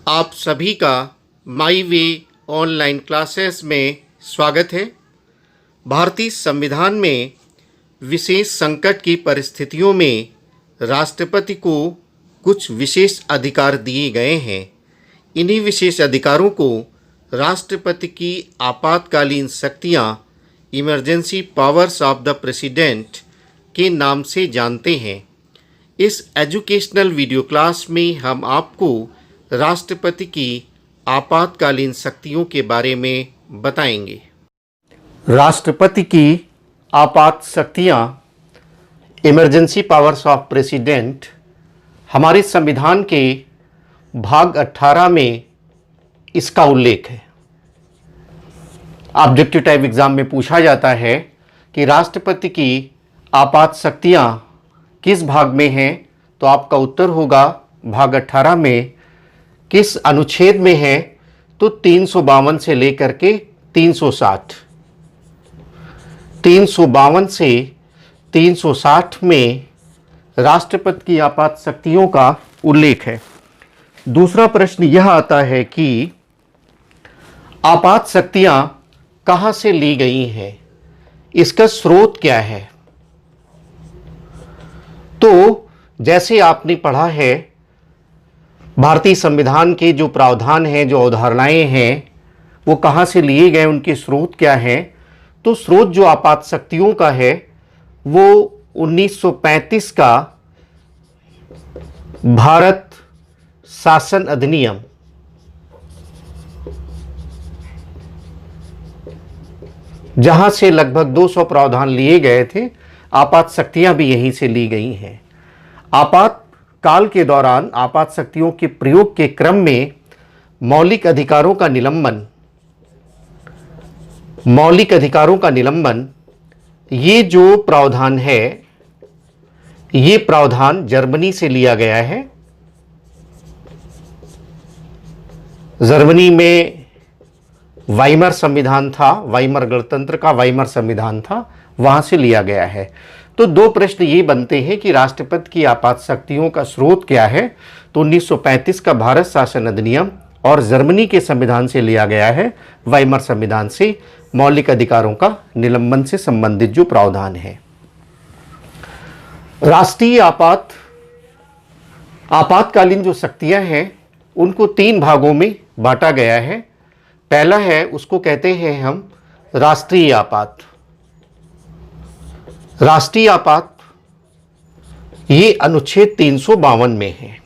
आप सभी का माई वे ऑनलाइन क्लासेस में स्वागत है। भारतीय संविधान में विशेष संकट की परिस्थितियों में राष्ट्रपति को कुछ विशेष अधिकार दिए गए हैं। इन्हीं विशेष अधिकारों को राष्ट्रपति की आपातकालीन शक्तियां emergency powers of the president के नाम से जानते हैं। इस एजुकेशनल वीडियो क्लास में हम आपको राष्ट्रपति की आपातकालीन शक्तियों के बारे में बताएंगे। राष्ट्रपति की आपात शक्तियां इमरजेंसी पावर्स ऑफ प्रेसिडेंट हमारे संविधान के भाग 18 में इसका उल्लेख है। ऑब्जेक्टिव टाइप एग्जाम में पूछा जाता है कि राष्ट्रपति की आपात शक्तियां किस भाग में हैं, तो आपका उत्तर होगा भाग 18 में। किस अनुच्छेद में है, तो 352 से लेकर के 360। 352 से 360 में राष्ट्रपति की आपात शक्तियों का उल्लेख है। दूसरा प्रश्न यह आता है कि आपात शक्तियां कहां से ली गई हैं, इसका स्रोत क्या है। तो जैसे आपने पढ़ा है, भारतीय संविधान के जो प्रावधान हैं, जो अवधारणाएं हैं, वो कहाँ से लिए गए, उनके स्रोत क्या हैं। तो स्रोत जो आपात शक्तियों का है वो 1935 का भारत शासन अधिनियम, जहां से लगभग 200 प्रावधान लिए गए थे। आपात शक्तियां भी यहीं से ली गई हैं। आपात काल के दौरान आपात शक्तियों के प्रयोग के क्रम में मौलिक अधिकारों का निलंबन, ये जो प्रावधान है, ये प्रावधान जर्मनी से लिया गया है। जर्मनी में वाइमर संविधान था, वाइमर गणतंत्र का वाइमर संविधान था, वहां से लिया गया है। तो दो प्रश्न ये बनते हैं कि राष्ट्रपति की आपात शक्तियों का स्रोत क्या है। तो 1935 का भारत शासन अधिनियम और जर्मनी के संविधान से लिया गया है, वाइमर संविधान से, मौलिक अधिकारों का निलंबन से संबंधित जो प्रावधान है। राष्ट्रीय आपातकालीन जो शक्तियां हैं उनको 3 भागों में बांटा गया है। पहला है, उसको कहते हैं हम राष्ट्रीय आपात। राष्ट्रीय आपात ये अनुच्छेद 352 में है।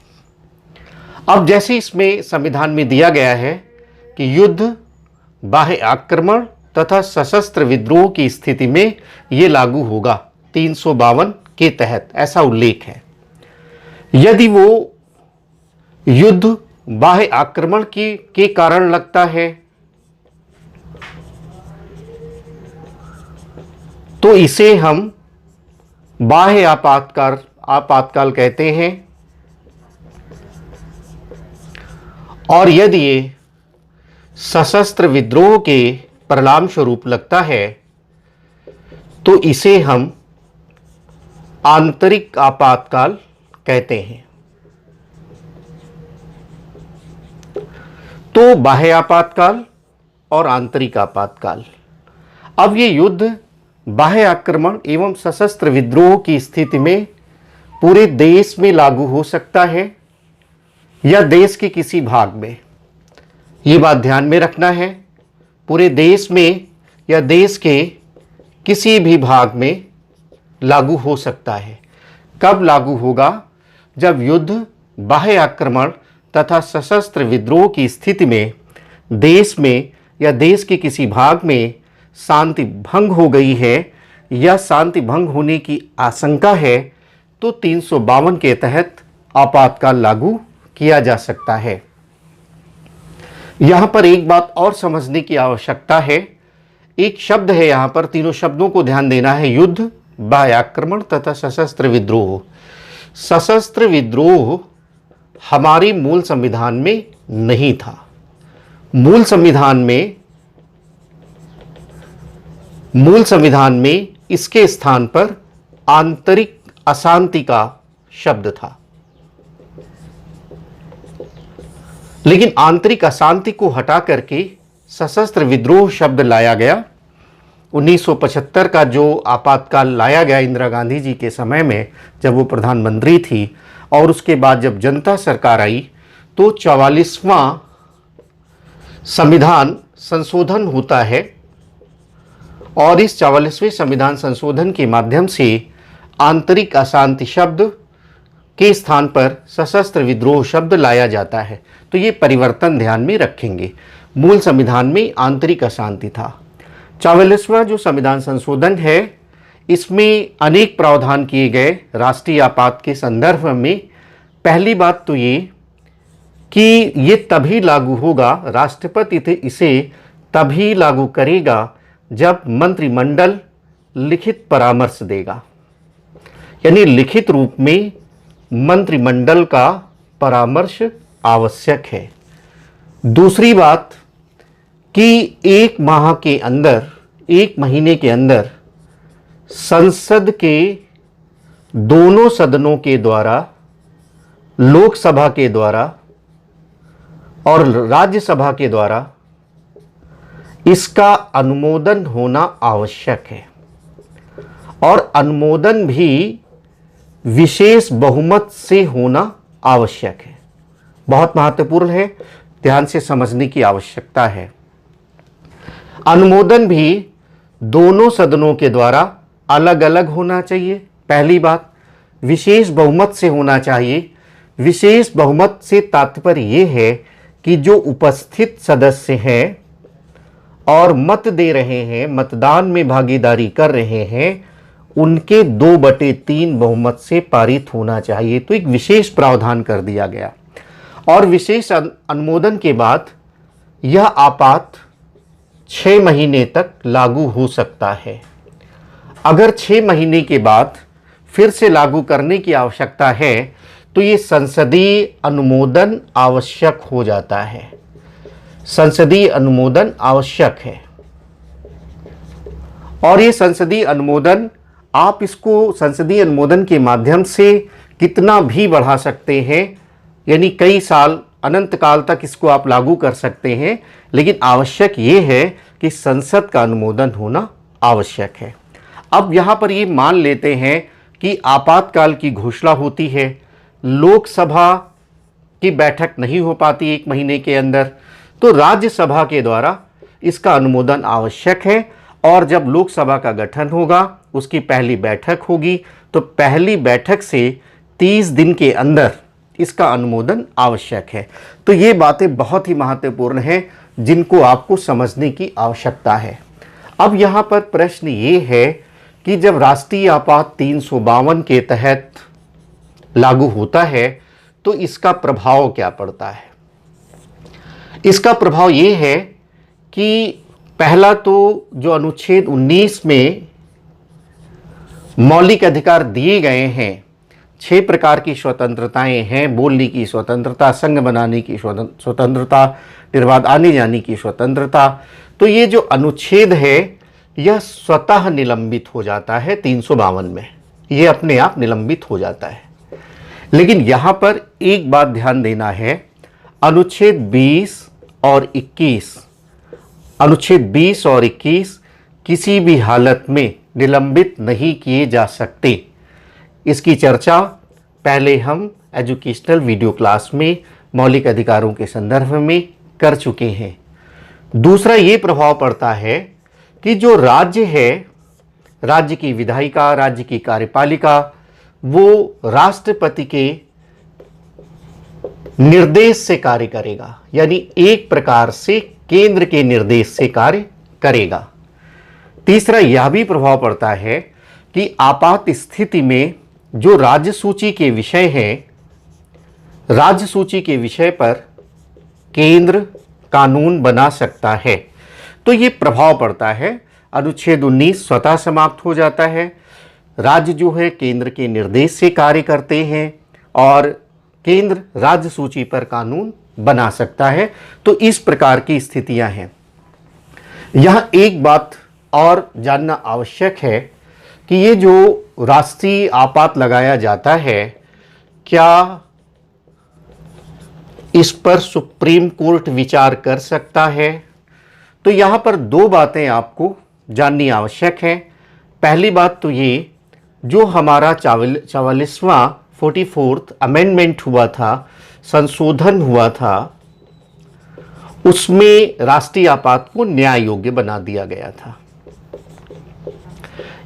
अब जैसे इसमें संविधान में दिया गया है कि युद्ध, बाह्य आक्रमण तथा सशस्त्र विद्रोह की स्थिति में ये लागू होगा, 352 के तहत ऐसा उल्लेख है। यदि वो युद्ध बाह्य आक्रमण के कारण लगता है तो इसे हम बाह्य आपातकाल कहते हैं। और यदि ये सशस्त्र विद्रोह के परिणाम स्वरूप लगता है तो इसे हम आंतरिक आपातकाल कहते हैं। तो बाह्य आपातकाल और आंतरिक आपातकाल। अब ये युद्ध, बाह्य आक्रमण एवं सशस्त्र विद्रोह की स्थिति में पूरे देश में लागू हो सकता है या देश के किसी भाग में। ये बात ध्यान में रखना है, पूरे देश में या देश के किसी भी भाग में लागू हो सकता है। कब लागू होगा? जब युद्ध, बाह्य आक्रमण तथा सशस्त्र विद्रोह की स्थिति में देश में या देश के किसी भाग में शांति भंग हो गई है या शांति भंग होने की आशंका है, तो 352 के तहत आपातकाल लागू किया जा सकता है। यहां पर एक बात और समझने की आवश्यकता है। एक शब्द है यहां पर, तीनों शब्दों को ध्यान देना है, युद्ध, बाह्य आक्रमण तथा सशस्त्र विद्रोह। सशस्त्र विद्रोह हमारे मूल संविधान में नहीं था। मूल संविधान में इसके स्थान पर आंतरिक अशांति का शब्द था। लेकिन आंतरिक अशांति को हटा करके सशस्त्र विद्रोह शब्द लाया गया। 1975 का जो आपातकाल लाया गया इंदिरा गांधी जी के समय में जब वो प्रधानमंत्री थी, और उसके बाद जब जनता सरकार आई तो 44वां संविधान संशोधन होता है, और इस 44वें संविधान संशोधन के माध्यम से आंतरिक अशांति शब्द के स्थान पर सशस्त्र विद्रोह शब्द लाया जाता है। तो ये परिवर्तन ध्यान में रखेंगे। मूल संविधान में आंतरिक अशांति था। 44वां जो संविधान संशोधन है, इसमें अनेक प्रावधान किए गए राष्ट्रीय आपात के संदर्भ में। पहली बात तो ये कि ये तभी लागू होगा, राष्ट्रपति इसे तभी लागू करेगा जब मंत्रिमंडल लिखित परामर्श देगा, यानी लिखित रूप में मंत्रिमंडल का परामर्श आवश्यक है। दूसरी बात कि 1 माह के अंदर, 1 महीने के अंदर संसद के दोनों सदनों के द्वारा, लोकसभा के द्वारा और राज्यसभा के द्वारा इसका अनुमोदन होना आवश्यक है, और अनुमोदन भी विशेष बहुमत से होना आवश्यक है। बहुत महत्वपूर्ण है, ध्यान से समझने की आवश्यकता है। अनुमोदन भी दोनों सदनों के द्वारा अलग अलग होना चाहिए। पहली बात, विशेष बहुमत से होना चाहिए। विशेष बहुमत से तात्पर्य ये है कि जो उपस्थित सदस्य हैं और मत दे रहे हैं, मतदान में भागीदारी कर रहे हैं, उनके 2/3 बहुमत से पारित होना चाहिए। तो एक विशेष प्रावधान कर दिया गया, और विशेष अनुमोदन के बाद यह आपात 6 महीने तक लागू हो सकता है। अगर 6 महीने के बाद फिर से लागू करने की आवश्यकता है तो ये संसदीय अनुमोदन आवश्यक हो जाता है। संसदीय अनुमोदन आवश्यक है, और ये संसदीय अनुमोदन, आप इसको संसदीय अनुमोदन के माध्यम से कितना भी बढ़ा सकते हैं, यानी कई साल, अनंत काल तक इसको आप लागू कर सकते हैं, लेकिन आवश्यक ये है कि संसद का अनुमोदन होना आवश्यक है। अब यहाँ पर ये मान लेते हैं कि आपातकाल की घोषणा होती है, लोकसभा की बैठक नहीं हो पाती 1 महीने के अंदर, तो राज्यसभा के द्वारा इसका अनुमोदन आवश्यक है, और जब लोकसभा का गठन होगा, उसकी पहली बैठक होगी, तो पहली बैठक से 30 दिन के अंदर इसका अनुमोदन आवश्यक है। तो ये बातें बहुत ही महत्वपूर्ण हैं जिनको आपको समझने की आवश्यकता है। अब यहाँ पर प्रश्न ये है कि जब राष्ट्रीय आपात 352 के तहत लागू होता है तो इसका प्रभाव क्या पड़ता है। इसका प्रभाव ये है कि पहला तो जो अनुच्छेद 19 में मौलिक अधिकार दिए गए हैं, 6 प्रकार की स्वतंत्रताएं हैं। बोलने की स्वतंत्रता, संघ बनाने की स्वतंत्रता, निर्बाध आने जाने की स्वतंत्रता। तो ये जो अनुच्छेद है यह स्वतः निलंबित हो जाता है 352 में, ये अपने आप निलंबित हो जाता है। लेकिन यहाँ पर एक बात ध्यान देना है, अनुच्छेद 20 और 21, अनुच्छेद 20 और 21 किसी भी हालत में निलंबित नहीं किए जा सकते। इसकी चर्चा पहले हम एजुकेशनल वीडियो क्लास में मौलिक अधिकारों के संदर्भ में कर चुके हैं। दूसरा ये प्रभाव पड़ता है कि जो राज्य है, राज्य की विधायिका, राज्य की कार्यपालिका, वो राष्ट्रपति के निर्देश से कार्य करेगा, यानी एक प्रकार से केंद्र के निर्देश से कार्य करेगा। तीसरा यह भी प्रभाव पड़ता है कि आपात स्थिति में जो राज्य सूची के विषय हैं, राज्य सूची के विषय पर केंद्र कानून बना सकता है। तो ये प्रभाव पड़ता है। अनुच्छेद 19 स्वतः समाप्त हो जाता है, राज्य जो है केंद्र के निर्देश से कार्य करते हैं, और केंद्र राज्य सूची पर कानून बना सकता है। तो इस प्रकार की स्थितियां हैं। यहाँ एक बात और जानना आवश्यक है कि ये जो राष्ट्रीय आपात लगाया जाता है, क्या इस पर सुप्रीम कोर्ट विचार कर सकता है। तो यहाँ पर दो बातें आपको जाननी आवश्यक है। पहली बात तो ये, जो हमारा 44वां 44th अमेंडमेंट हुआ था, संशोधन हुआ था, उसमें राष्ट्रीय आपात को न्याय योग्य बना दिया गया था।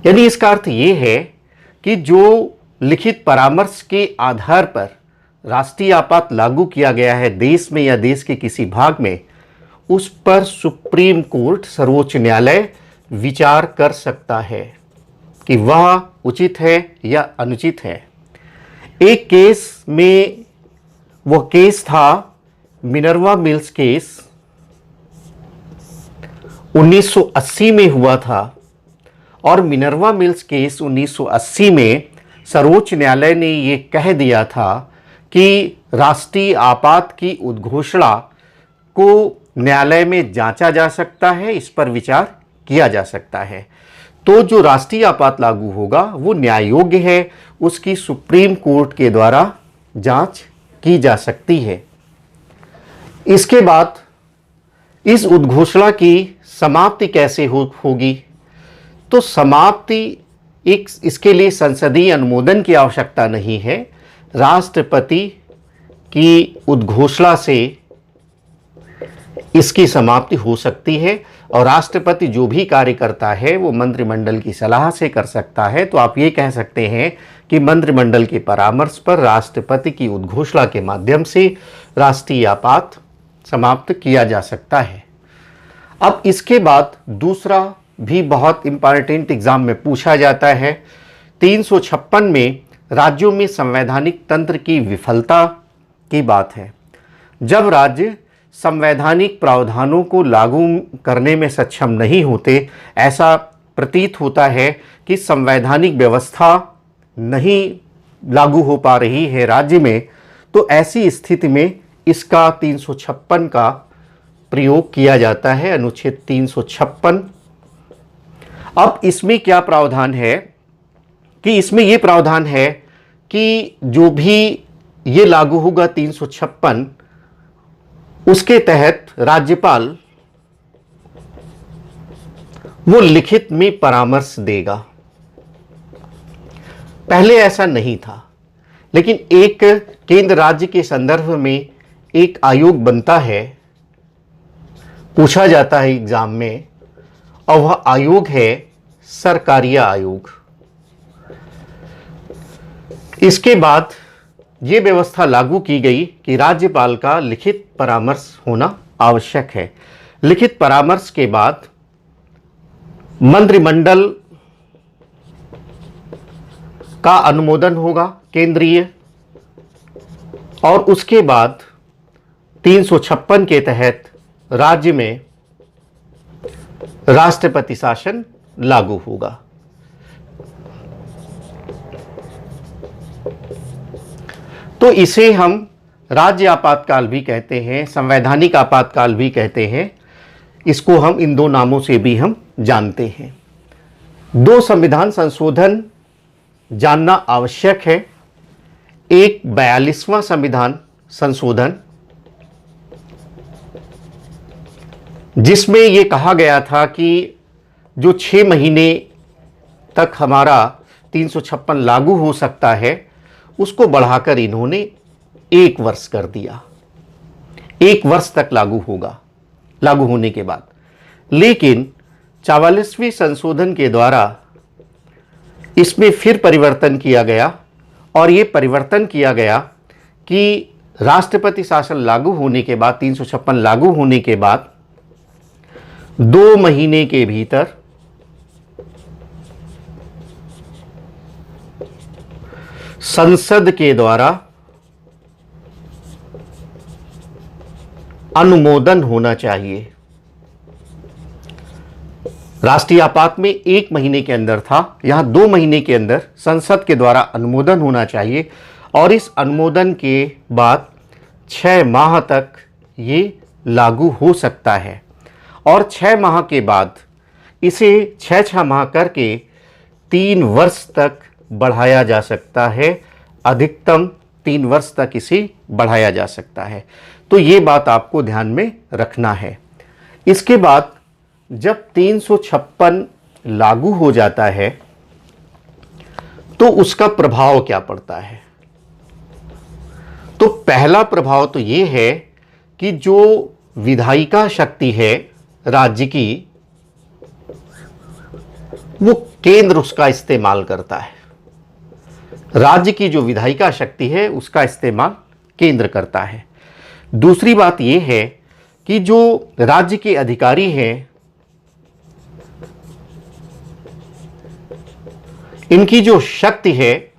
यानी इसका अर्थ ये है कि जो लिखित परामर्श के आधार पर राष्ट्रीय आपात लागू किया गया है देश में या देश के किसी भाग में, उस पर सुप्रीम कोर्ट, सर्वोच्च न्यायालय विचार कर सकता है कि वह उचित है या अनुचित है। एक केस में, वह केस था मिनर्वा मिल्स केस, 1980 में हुआ था। और मिनर्वा मिल्स केस 1980 में सर्वोच्च न्यायालय ने ये कह दिया था कि राष्ट्रीय आपात की उद्घोषणा को न्यायालय में जांचा जा सकता है, इस पर विचार किया जा सकता है। तो जो राष्ट्रीय आपात लागू होगा वो न्याय योग्य है, उसकी सुप्रीम कोर्ट के द्वारा जांच की जा सकती है। इसके बाद इस उद्घोषणा की समाप्ति कैसे होगी? तो समाप्ति इसके लिए संसदीय अनुमोदन की आवश्यकता नहीं है। राष्ट्रपति की उद्घोषणा से इसकी समाप्ति हो सकती है और राष्ट्रपति जो भी कार्य करता है वो मंत्रिमंडल की सलाह से कर सकता है। तो आप ये कह सकते हैं कि मंत्रिमंडल के परामर्श पर राष्ट्रपति की उद्घोषणा के माध्यम से राष्ट्रीय आपात समाप्त किया जा सकता है। अब इसके बाद दूसरा भी बहुत इंपॉर्टेंट एग्जाम में पूछा जाता है। 356 में राज्यों में संवैधानिक तंत्र की विफलता की बात है। जब राज्य संवैधानिक प्रावधानों को लागू करने में सक्षम नहीं होते, ऐसा प्रतीत होता है कि संवैधानिक व्यवस्था नहीं लागू हो पा रही है राज्य में, तो ऐसी स्थिति में इसका 356 का प्रयोग किया जाता है, अनुच्छेद 356। अब इसमें क्या प्रावधान है कि इसमें यह प्रावधान है कि जो भी ये लागू होगा 356, उसके तहत राज्यपाल वो लिखित में परामर्श देगा। पहले ऐसा नहीं था, लेकिन एक केंद्र राज्य के संदर्भ में एक आयोग बनता है, पूछा जाता है एग्जाम में, और वह आयोग है सरकारिया आयोग। इसके बाद ये व्यवस्था लागू की गई कि राज्यपाल का लिखित परामर्श होना आवश्यक है। लिखित परामर्श के बाद मंत्रिमंडल का अनुमोदन होगा केंद्रीय, और उसके बाद 356 के तहत राज्य में राष्ट्रपति शासन लागू होगा। तो इसे हम राज्य आपातकाल भी कहते हैं, संवैधानिक आपातकाल भी कहते हैं। इसको हम इन दो नामों से भी हम जानते हैं। दो संविधान संशोधन जानना आवश्यक है। एक 42वां संविधान संशोधन, जिसमें यह कहा गया था कि जो 6 महीने तक हमारा 356 लागू हो सकता है, उसको बढ़ाकर इन्होंने 1 वर्ष कर दिया। 1 वर्ष तक लागू होगा, लागू होने के बाद। लेकिन 44वें संशोधन के द्वारा इसमें फिर परिवर्तन किया गया, और ये परिवर्तन किया गया कि राष्ट्रपति शासन लागू होने के बाद, 356 लागू होने के बाद 2 महीने के भीतर संसद के द्वारा अनुमोदन होना चाहिए। राष्ट्रीय आपात में 1 महीने के अंदर था, यहां 2 महीने के अंदर संसद के द्वारा अनुमोदन होना चाहिए, और इस अनुमोदन के बाद 6 माह तक ये लागू हो सकता है। और 6 माह के बाद इसे 6 माह करके 3 वर्ष तक बढ़ाया जा सकता है। अधिकतम 3 वर्ष तक इसे बढ़ाया जा सकता है। तो ये बात आपको ध्यान में रखना है। इसके बाद जब 356 लागू हो जाता है तो उसका प्रभाव क्या पड़ता है? तो पहला प्रभाव तो ये है कि जो विधायिका शक्ति है राज्य की, वो केंद्र उसका इस्तेमाल करता है। राज्य की जो विधायिका शक्ति है उसका इस्तेमाल केंद्र करता है। दूसरी बात यह है कि जो राज्य के अधिकारी हैं, इनकी जो शक्ति है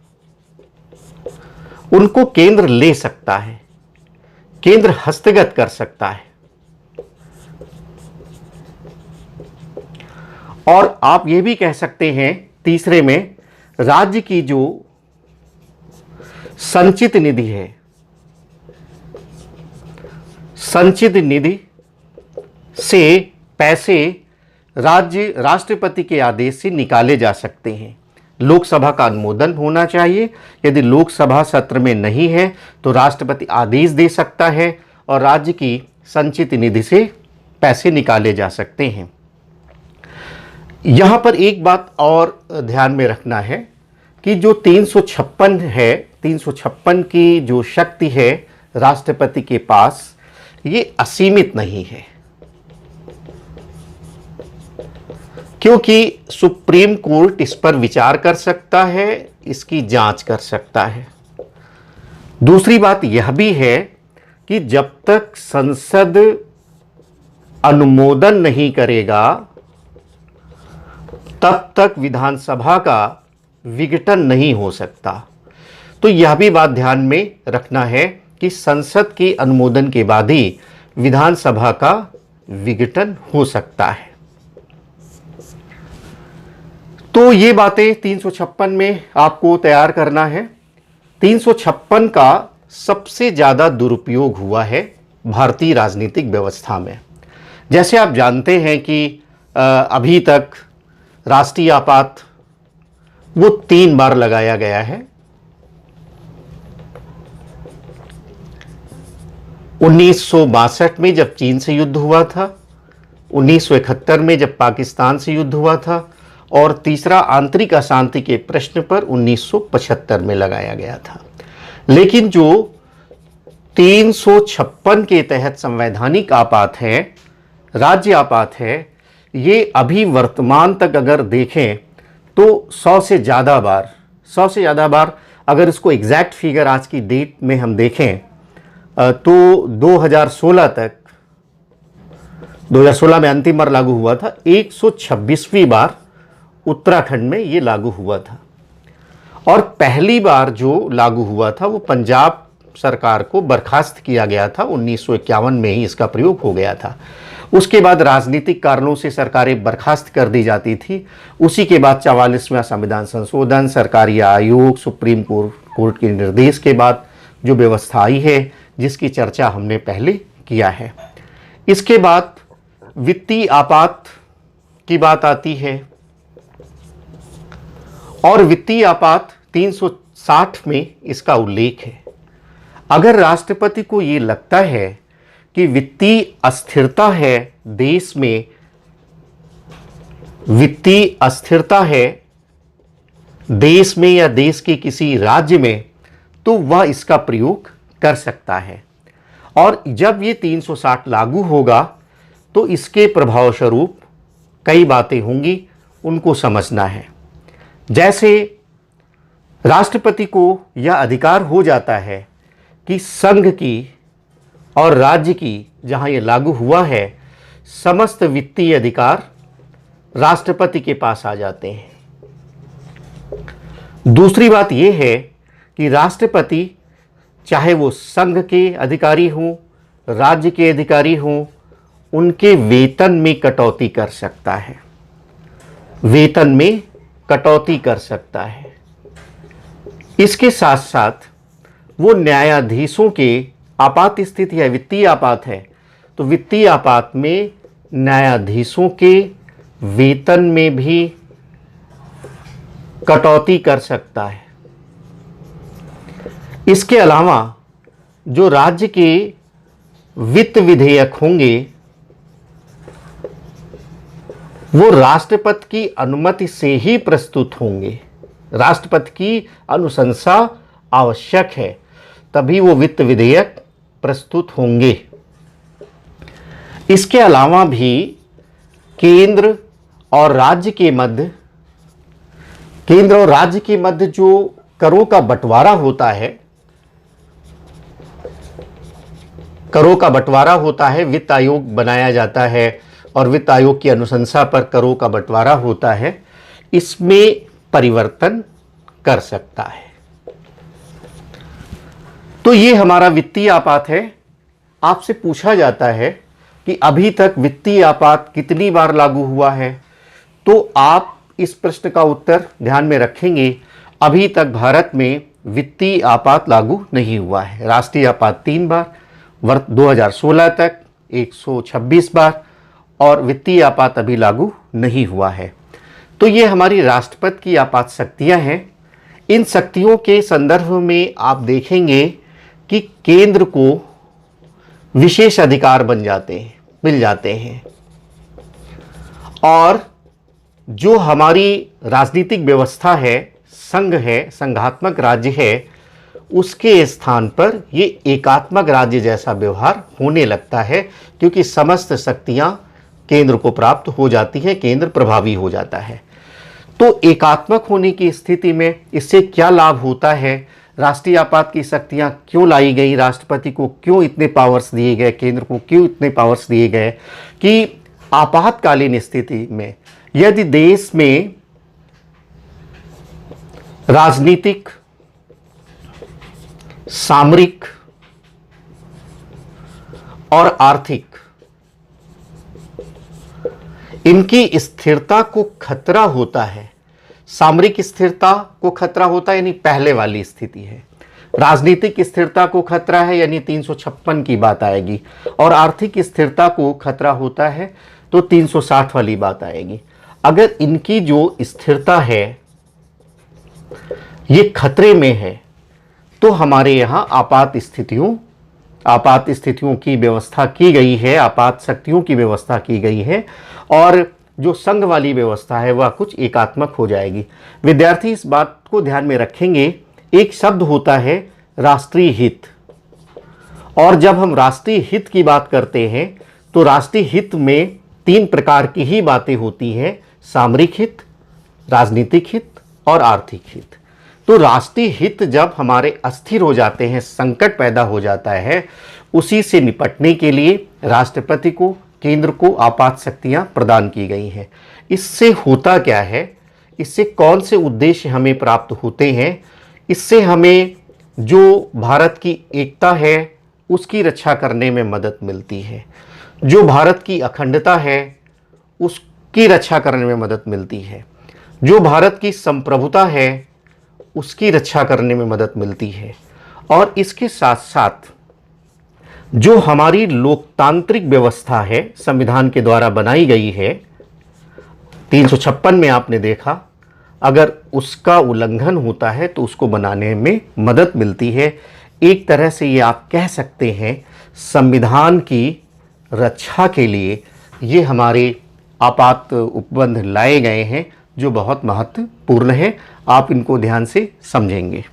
उनको केंद्र ले सकता है, केंद्र हस्तगत कर सकता है। और आप यह भी कह सकते हैं तीसरे में, राज्य की जो संचित निधि है, संचित निधि से पैसे राज्य राष्ट्रपति के आदेश से निकाले जा सकते हैं। लोकसभा का अनुमोदन होना चाहिए। यदि लोकसभा सत्र में नहीं है तो राष्ट्रपति आदेश दे सकता है और राज्य की संचित निधि से पैसे निकाले जा सकते हैं। यहां पर एक बात और ध्यान में रखना है कि जो 356 है, 356 की जो शक्ति है राष्ट्रपति के पास, ये असीमित नहीं है, क्योंकि सुप्रीम कोर्ट इस पर विचार कर सकता है, इसकी जांच कर सकता है। दूसरी बात यह भी है कि जब तक संसद अनुमोदन नहीं करेगा तब तक विधानसभा का विघटन नहीं हो सकता। तो यह भी बात ध्यान में रखना है कि संसद के अनुमोदन के बाद ही विधानसभा का विघटन हो सकता है। तो ये बातें 356 में आपको तैयार करना है। 356 का सबसे ज़्यादा दुरुपयोग हुआ है भारतीय राजनीतिक व्यवस्था में। जैसे आप जानते हैं कि अभी तक राष्ट्रीय आपात वो 3 बार लगाया गया है। 1962 में जब चीन से युद्ध हुआ था, 1971 में जब पाकिस्तान से युद्ध हुआ था, और तीसरा आंतरिक अशांति के प्रश्न पर 1975 में लगाया गया था। लेकिन जो 356 के तहत संवैधानिक आपात है, राज्य आपात है, ये अभी वर्तमान तक अगर देखें तो 100 से ज़्यादा बार, अगर इसको एग्जैक्ट फिगर आज की डेट में हम देखें तो 2016 में अंतिम बार लागू हुआ था, 126वीं बार उत्तराखंड में ये लागू हुआ था। और पहली बार जो लागू हुआ था वो पंजाब सरकार को बर्खास्त किया गया था, 1951 में ही इसका प्रयोग हो गया था। उसके बाद राजनीतिक कारणों से सरकारें बर्खास्त कर दी जाती थी। उसी के बाद 44वां संविधान संशोधन, सरकारी आयोग, सुप्रीम कोर्ट के निर्देश के बाद जो व्यवस्था आई है, जिसकी चर्चा हमने पहले किया है। इसके बाद वित्तीय आपात की बात आती है, और वित्तीय आपात 360 में इसका उल्लेख है। अगर राष्ट्रपति को ये लगता है कि वित्तीय अस्थिरता है देश में, वित्तीय अस्थिरता है देश में या देश के किसी राज्य में, तो वह इसका प्रयोग कर सकता है। और जब ये 360 लागू होगा तो इसके प्रभाव स्वरूप कई बातें होंगी, उनको समझना है। जैसे राष्ट्रपति को यह अधिकार हो जाता है कि संघ की और राज्य की, जहां यह लागू हुआ है, समस्त वित्तीय अधिकार राष्ट्रपति के पास आ जाते हैं। दूसरी बात यह है कि राष्ट्रपति, चाहे वो संघ के अधिकारी हों, राज्य के अधिकारी हों, उनके वेतन में कटौती कर सकता है, वेतन में कटौती कर सकता है। इसके साथ साथ वो न्यायाधीशों के, आपात स्थिति है, वित्तीय आपात है, तो वित्तीय आपात में न्यायाधीशों के वेतन में भी कटौती कर सकता है। इसके अलावा जो राज्य के वित्त विधेयक होंगे वो राष्ट्रपति की अनुमति से ही प्रस्तुत होंगे। राष्ट्रपति की अनुशंसा आवश्यक है, तभी वो वित्त विधेयक प्रस्तुत होंगे। इसके अलावा भी केंद्र और राज्य के मध्य जो करों का बंटवारा होता है, वित्त आयोग बनाया जाता है और वित्त आयोग की अनुशंसा पर करों का बंटवारा होता है, इसमें परिवर्तन कर सकता है। तो ये हमारा वित्तीय आपात है। आपसे पूछा जाता है कि अभी तक वित्तीय आपात कितनी बार लागू हुआ है, तो आप इस प्रश्न का उत्तर ध्यान में रखेंगे। अभी तक भारत में वित्तीय आपात लागू नहीं हुआ है। राष्ट्रीय आपात 3 बार, वर्ष 2016 तक 126 बार, और वित्तीय आपात अभी लागू नहीं हुआ है। तो ये हमारी राष्ट्रपति की आपात शक्तियां हैं। इन शक्तियों के संदर्भ में आप देखेंगे कि केंद्र को विशेष अधिकार मिल जाते हैं, और जो हमारी राजनीतिक व्यवस्था है, संघात्मक राज्य है, उसके स्थान पर ये एकात्मक राज्य जैसा व्यवहार होने लगता है, क्योंकि समस्त शक्तियां केंद्र को प्राप्त हो जाती हैं, केंद्र प्रभावी हो जाता है। तो एकात्मक होने की स्थिति में इससे क्या लाभ होता है? राष्ट्रीय आपात की शक्तियां क्यों लाई गई? राष्ट्रपति को क्यों इतने पावर्स दिए गए? केंद्र को क्यों इतने पावर्स दिए गए? कि आपातकालीन स्थिति में यदि देश में राजनीतिक, सामरिक और आर्थिक इनकी स्थिरता को खतरा होता है, सामरिक स्थिरता को खतरा होता है, यानी पहले वाली स्थिति है। राजनीतिक स्थिरता को खतरा है, यानी 356 की बात आएगी, और आर्थिक स्थिरता को खतरा होता है तो 360 वाली बात आएगी। अगर इनकी जो स्थिरता है ये खतरे में है, तो हमारे यहाँ आपात स्थितियों की व्यवस्था की गई है, आपात शक्तियों की व्यवस्था की गई है, और जो संघ वाली व्यवस्था है वह कुछ एकात्मक हो जाएगी। विद्यार्थी इस बात को ध्यान में रखेंगे, एक शब्द होता है राष्ट्रीय हित, और जब हम राष्ट्रीय हित की बात करते हैं तो राष्ट्रीय हित में 3 प्रकार की ही बातें होती हैं: सामरिक हित, राजनीतिक हित और आर्थिक हित। तो राष्ट्रीय हित जब हमारे अस्थिर हो जाते हैं, संकट पैदा हो जाता है, उसी से निपटने के लिए राष्ट्रपति को, केंद्र को आपात शक्तियां प्रदान की गई हैं। इससे होता क्या है? इससे कौन से उद्देश्य हमें प्राप्त होते हैं? इससे हमें जो भारत की एकता है उसकी रक्षा करने में मदद मिलती है, जो भारत की अखंडता है उसकी रक्षा करने में मदद मिलती है, जो भारत की संप्रभुता है उसकी रक्षा करने में मदद मिलती है, और इसके साथ साथ जो हमारी लोकतांत्रिक व्यवस्था है, संविधान के द्वारा बनाई गई है, 356 में आपने देखा, अगर उसका उल्लंघन होता है तो उसको बनाने में मदद मिलती है। एक तरह से ये आप कह सकते हैं संविधान की रक्षा के लिए ये हमारे आपात उपबंध लाए गए हैं, जो बहुत महत्वपूर्ण है। आप इनको ध्यान से समझेंगे।